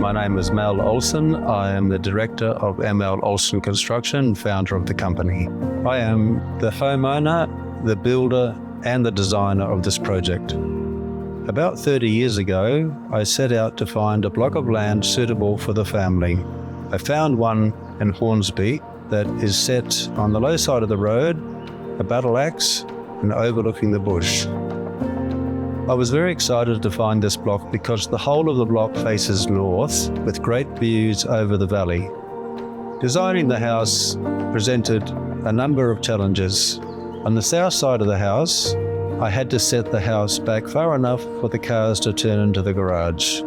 My name is Mel Olsen. I am the director of Mel Olsen Construction, founder of the company. I am the homeowner, the builder, and the designer of this project. About 30 years ago, I set out to find a block of land suitable for the family. I found one in Hornsby that is set on the low side of the road, a battle axe, and overlooking the bush. I was very excited to find this block because the whole of the block faces north with great views over the valley. Designing the house presented a number of challenges. On the south side of the house, I had to set the house back far enough for the cars to turn into the garage.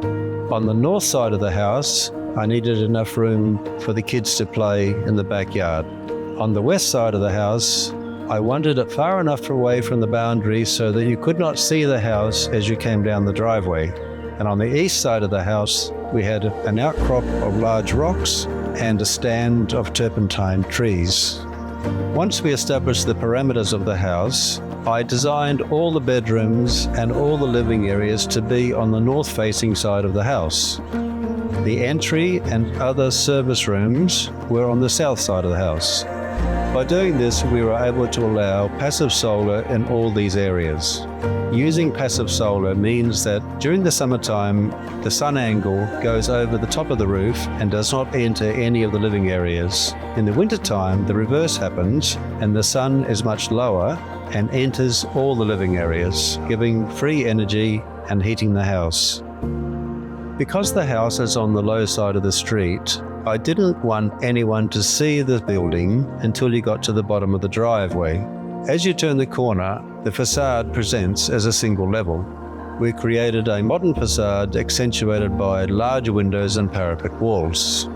On the north side of the house, I needed enough room for the kids to play in the backyard. On the west side of the house, I wanted it far enough away from the boundary so that you could not see the house as you came down the driveway. And on the east side of the house, we had an outcrop of large rocks and a stand of turpentine trees. Once we established the parameters of the house, I designed all the bedrooms and all the living areas to be on the north-facing side of the house. The entry and other service rooms were on the south side of the house. By doing this, we were able to allow passive solar in all these areas. Using passive solar means that during the summertime, the sun angle goes over the top of the roof and does not enter any of the living areas. In the wintertime, the reverse happens and the sun is much lower and enters all the living areas, giving free energy and heating the house. Because the house is on the low side of the street, I didn't want anyone to see the building until you got to the bottom of the driveway. As you turn the corner, the facade presents as a single level. We created a modern facade accentuated by large windows and parapet walls.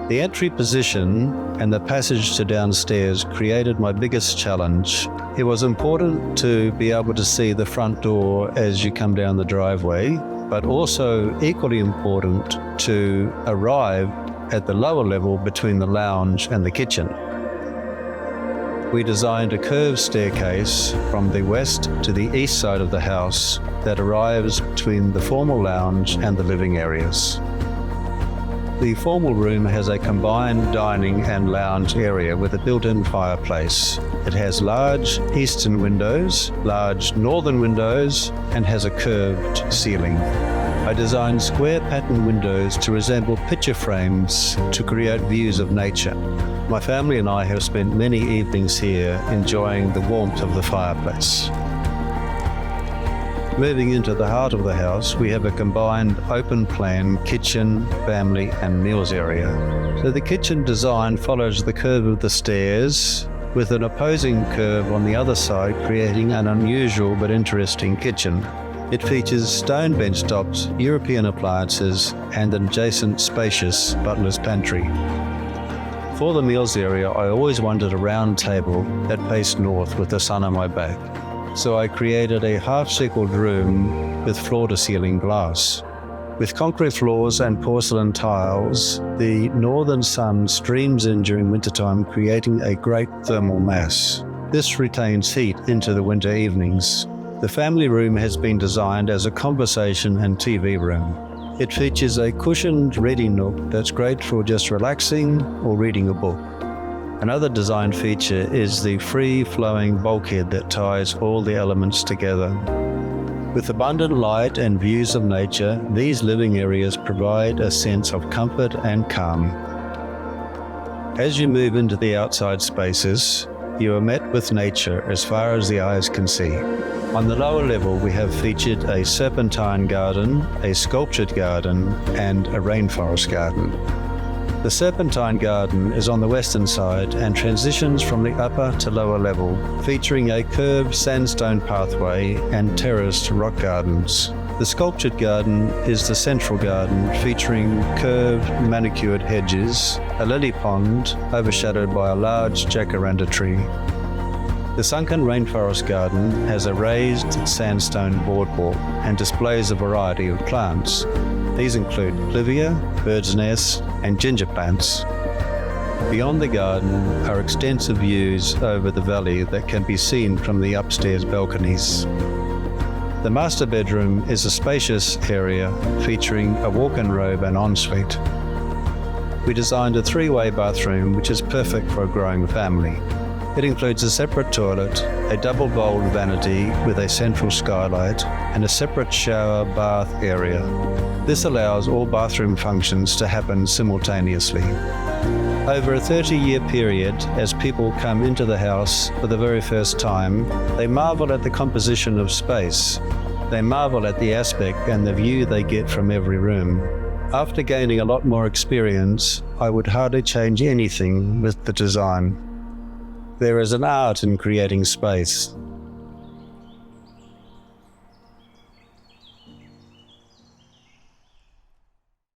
The entry position and the passage to downstairs created my biggest challenge. It was important to be able to see the front door as you come down the driveway, but also equally important to arrive at the lower level between the lounge and the kitchen. We designed a curved staircase from the west to the east side of the house that arrives between the formal lounge and the living areas. The formal room has a combined dining and lounge area with a built-in fireplace. It has large eastern windows, large northern windows, and has a curved ceiling. I designed square pattern windows to resemble picture frames to create views of nature. My family and I have spent many evenings here enjoying the warmth of the fireplace. Moving into the heart of the house, we have a combined open-plan kitchen, family and meals area. So the kitchen design follows the curve of the stairs with an opposing curve on the other side, creating an unusual but interesting kitchen. It features stone bench tops, European appliances and an adjacent spacious butler's pantry. For the meals area, I always wanted a round table that faced north with the sun on my back. So I created a half-circled room with floor-to-ceiling glass. With concrete floors and porcelain tiles, the northern sun streams in during wintertime, creating a great thermal mass. This retains heat into the winter evenings. The family room has been designed as a conversation and TV room. It features a cushioned reading nook that's great for just relaxing or reading a book. Another design feature is the free-flowing bulkhead that ties all the elements together. With abundant light and views of nature, these living areas provide a sense of comfort and calm. As you move into the outside spaces, you are met with nature as far as the eyes can see. On the lower level, we have featured a serpentine garden, a sculptured garden, and a rainforest garden. The serpentine garden is on the western side and transitions from the upper to lower level, featuring a curved sandstone pathway and terraced rock gardens. The sculptured garden is the central garden, featuring curved manicured hedges, a lily pond overshadowed by a large jacaranda tree. The sunken rainforest garden has a raised sandstone boardwalk and displays a variety of plants. These include clivia, bird's nests, and ginger plants. Beyond the garden are extensive views over the valley that can be seen from the upstairs balconies. The master bedroom is a spacious area featuring a walk-in robe and ensuite. We designed a 3-way bathroom which is perfect for a growing family. It includes a separate toilet, a double-bowled vanity with a central skylight, and a separate shower bath area. This allows all bathroom functions to happen simultaneously. Over a 30-year period, as people come into the house for the very first time, they marvel at the composition of space. They marvel at the aspect and the view they get from every room. After gaining a lot more experience, I would hardly change anything with the design. There is an art in creating space.